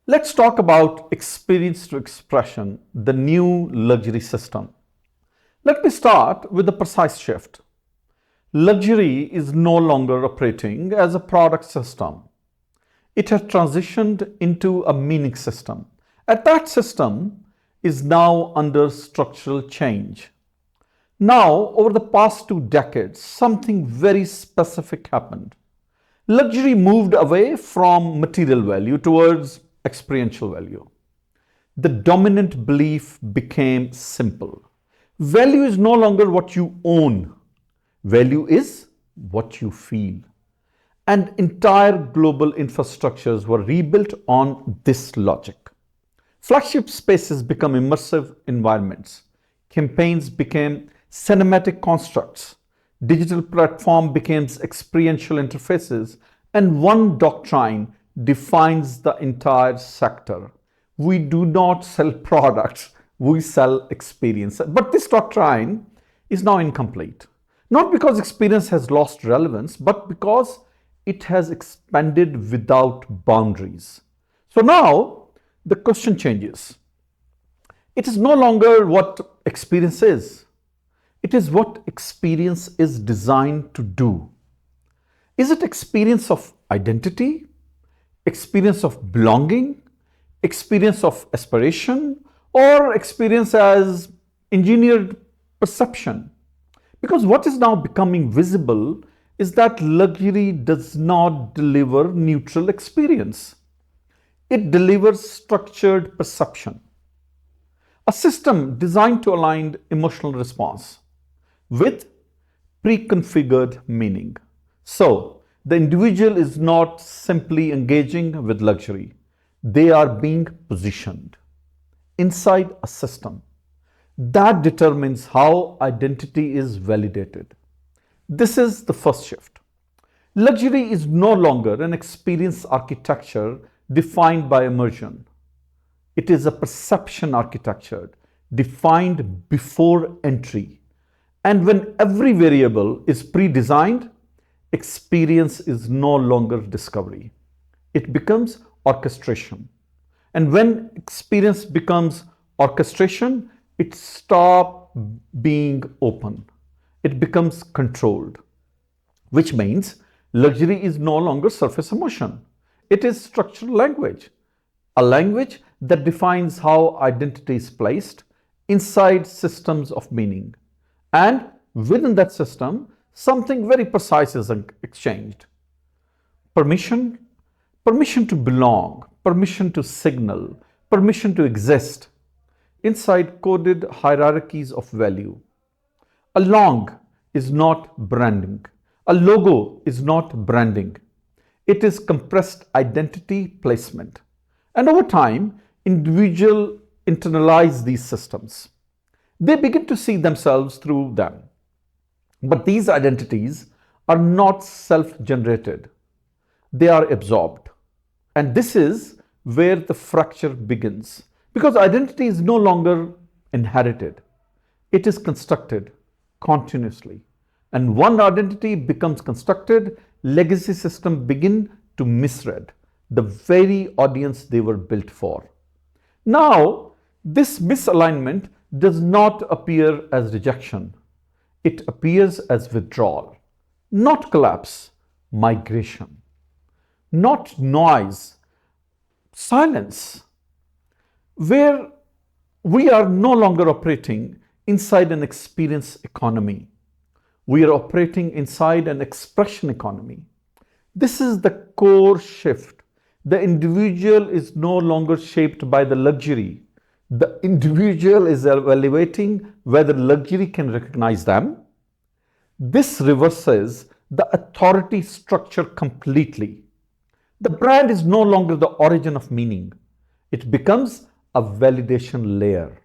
Let's talk about experience to expression, the new luxury system. Let me start with a precise shift. Luxury is no longer operating as a product system. It has transitioned into a meaning system. And that system is now under structural change. Now, over the past 2 decades, something very specific happened. Luxury moved away from material value towards experiential value. The dominant belief became simple. Value is no longer what you own. Value is what you feel. And entire global infrastructures were rebuilt on this logic. Flagship spaces become immersive environments. Campaigns became cinematic constructs. Digital platform became experiential interfaces, and one doctrine defines the entire sector. We do not sell products, we sell experience. But this doctrine is now incomplete. Not because experience has lost relevance, but because it has expanded without boundaries. So now the question changes. It is no longer what experience is. It is what experience is designed to do. Is it experience of identity, experience of belonging, experience of aspiration, or experience as engineered perception? Because what is now becoming visible is that luxury does not deliver neutral experience. It delivers structured perception. A system designed to align emotional response with pre-configured meaning. So, the individual is not simply engaging with luxury. They are being positioned inside a system that determines how identity is validated. This is the first shift. Luxury is no longer an experience architecture defined by immersion. It is a perception architecture defined before entry. And when every variable is pre-designed, experience is no longer discovery. It becomes orchestration. And when experience becomes orchestration, it stops being open. It becomes controlled, which means luxury is no longer surface emotion. It is structural language, a language that defines how identity is placed inside systems of meaning. And within that system, something very precise is exchanged. Permission to belong, permission to signal, permission to exist inside coded hierarchies of value. A long is not branding. A logo is not branding. It is compressed identity placement. And over time, individuals internalize these systems. They begin to see themselves through them. But these identities are not self-generated. They are absorbed. And this is where the fracture begins. Because identity is no longer inherited. It is constructed continuously. And one identity becomes constructed, legacy systems begin to misread the very audience they were built for. Now, this misalignment does not appear as rejection. It appears as withdrawal, not collapse, migration, not noise, silence, where we are no longer operating inside an experience economy. We are operating inside an expression economy. This is the core shift. The individual is no longer shaped by the luxury. The individual is evaluating whether luxury can recognize them. This reverses the authority structure completely. The brand is no longer the origin of meaning. It becomes a validation layer.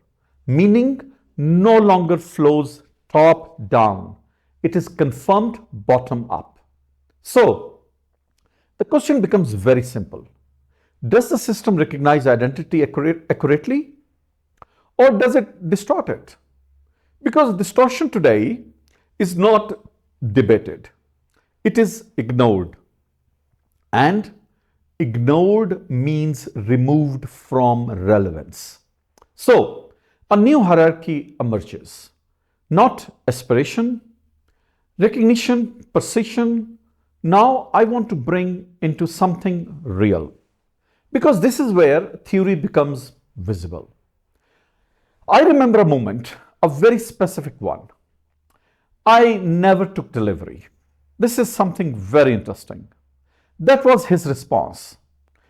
Meaning no longer flows top down. It is confirmed bottom up. So, the question becomes very simple. Does the system recognize identity accurately? Or does it distort it? Because distortion today is not debated. It is ignored. And ignored means removed from relevance. So, a new hierarchy emerges. Not aspiration, recognition, precision. Now I want to bring into something real, because this is where theory becomes visible. I remember a moment, a very specific one. I never took delivery. This is something very interesting. That was his response.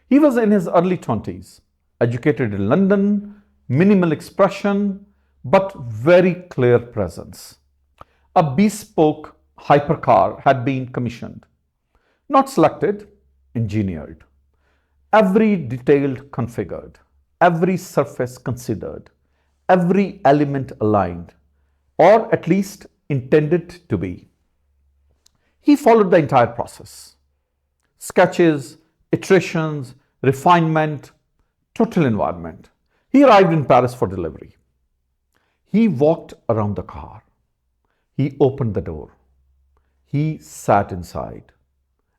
He was in his early 20s, educated in London, minimal expression, but very clear presence. A bespoke hypercar had been commissioned, not selected, engineered. Every detail configured, every surface considered, every element aligned, or at least intended to be. He followed the entire process. Sketches, iterations, refinement, total environment. He arrived in Paris for delivery. He walked around the car. He opened the door. He sat inside.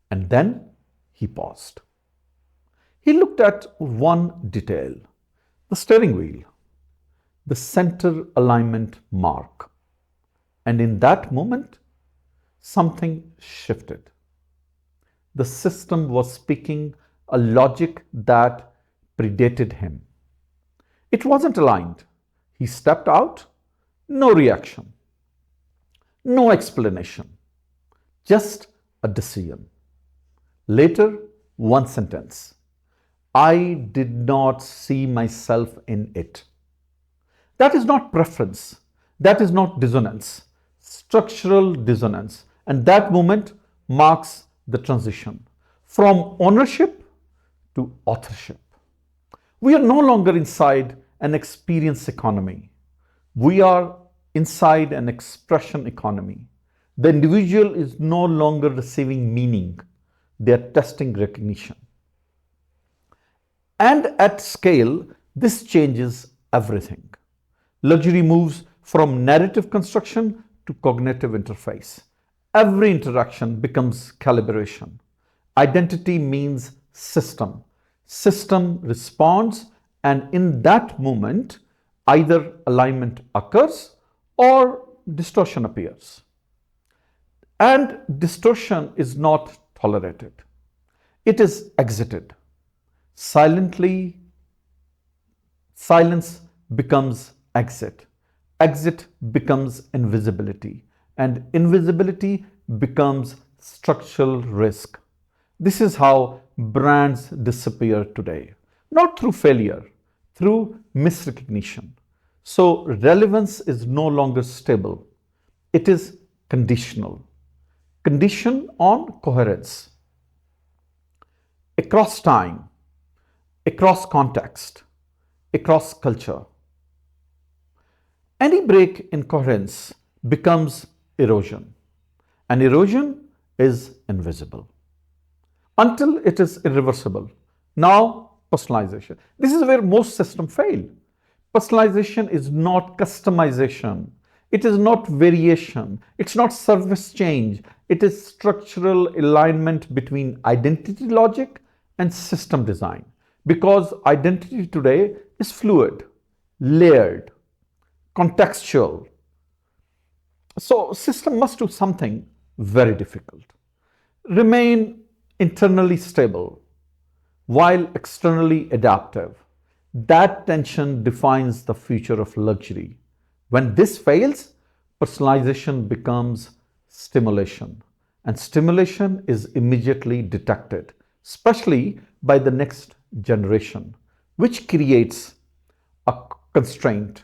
And then he paused. He looked at one detail, the steering wheel, the center alignment mark. And in that moment, something shifted. The system was speaking a logic that predated him. It wasn't aligned. He stepped out, no reaction, no explanation, just a decision. Later, one sentence. I did not see myself in it. That is not preference. That is not dissonance. Structural dissonance. And that moment marks the transition from ownership to authorship. We are no longer inside an experience economy. We are inside an expression economy. The individual is no longer receiving meaning. They are testing recognition. And at scale, this changes everything. Luxury moves from narrative construction to cognitive interface. Every interaction becomes calibration. Identity means system. System responds, and in that moment, either alignment occurs or distortion appears. And distortion is not tolerated. It is exited. Silently, silence becomes exit. Exit becomes invisibility. And invisibility becomes structural risk. This is how brands disappear today. Not through failure, through misrecognition. So relevance is no longer stable. It is conditional. Condition on coherence. Across time, across context, across culture. Any break in coherence becomes erosion, and erosion is invisible until it is irreversible. Now, personalization. This is where most systems fail. Personalization is not customization. It is not variation. It's not service change. It is structural alignment between identity logic and system design. Because identity today is fluid, layered, contextual. So system must do something very difficult. Remain internally stable while externally adaptive. That tension defines the future of luxury. When this fails, personalization becomes stimulation. And stimulation is immediately detected, especially by the next generation, which creates a constraint,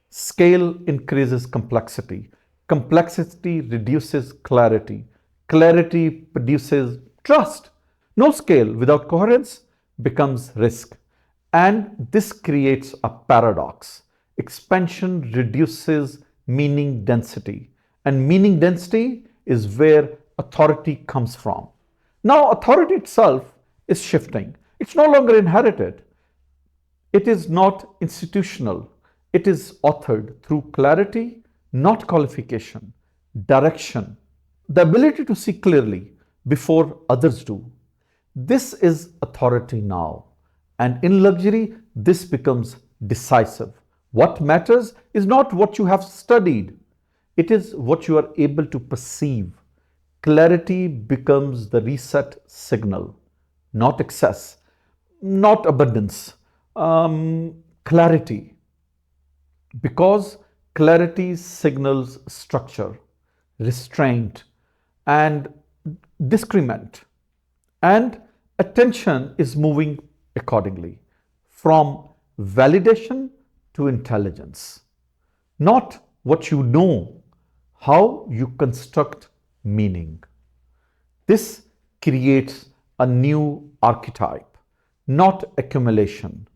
Scale increases complexity. Complexity reduces clarity. Clarity produces trust. No scale without coherence becomes risk. And this creates a paradox. Expansion reduces meaning density. And meaning density is where authority comes from. Now, authority itself is shifting. It's no longer inherited. It is not institutional. It is authored through clarity, not qualification, direction, the ability to see clearly before others do. This is authority now. And in luxury, this becomes decisive. What matters is not what you have studied, it is what you are able to perceive. Clarity becomes the reset signal, not excess, not abundance, clarity. Because clarity signals structure, restraint, and discernment, and attention is moving accordingly from validation to intelligence. Not what you know, how you construct meaning. This creates a new archetype, not accumulation,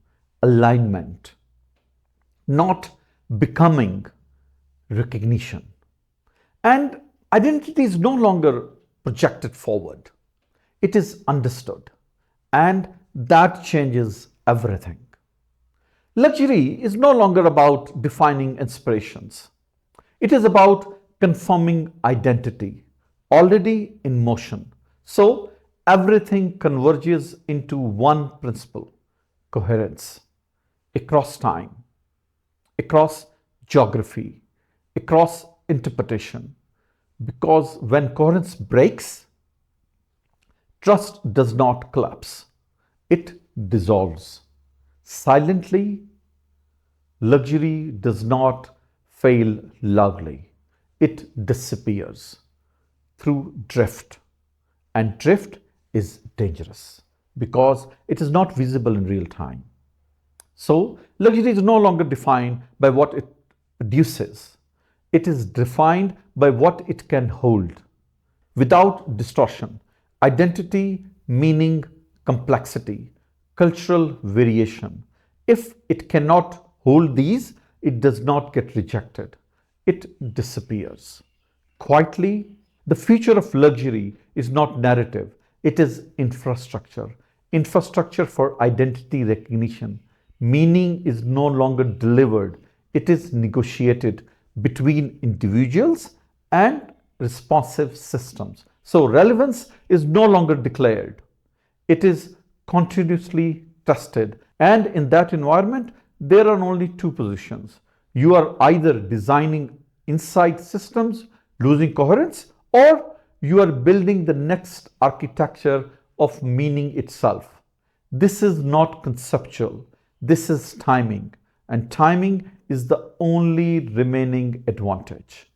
alignment, not becoming, recognition. And identity is no longer projected forward, it is understood, and that changes everything. Luxury is no longer about defining inspirations, it is about confirming identity already in motion. So everything converges into one principle: coherence across time, across geography, across interpretation. Because when coherence breaks, trust does not collapse, it dissolves. Silently, luxury does not fail loudly, it disappears through drift. And drift is dangerous because it is not visible in real time. So, luxury is no longer defined by what it produces, it is defined by what it can hold. Without distortion, identity, meaning, complexity, cultural variation. If it cannot hold these, it does not get rejected, it disappears. Quietly, the future of luxury is not narrative, it is infrastructure. Infrastructure for identity recognition. Meaning is no longer delivered, it is negotiated between individuals and responsive systems. So, relevance is no longer declared, it is continuously tested. And in that environment, there are only two positions. You are either designing inside systems, losing coherence, or you are building the next architecture of meaning itself. This is not conceptual, this is timing, and timing is the only remaining advantage.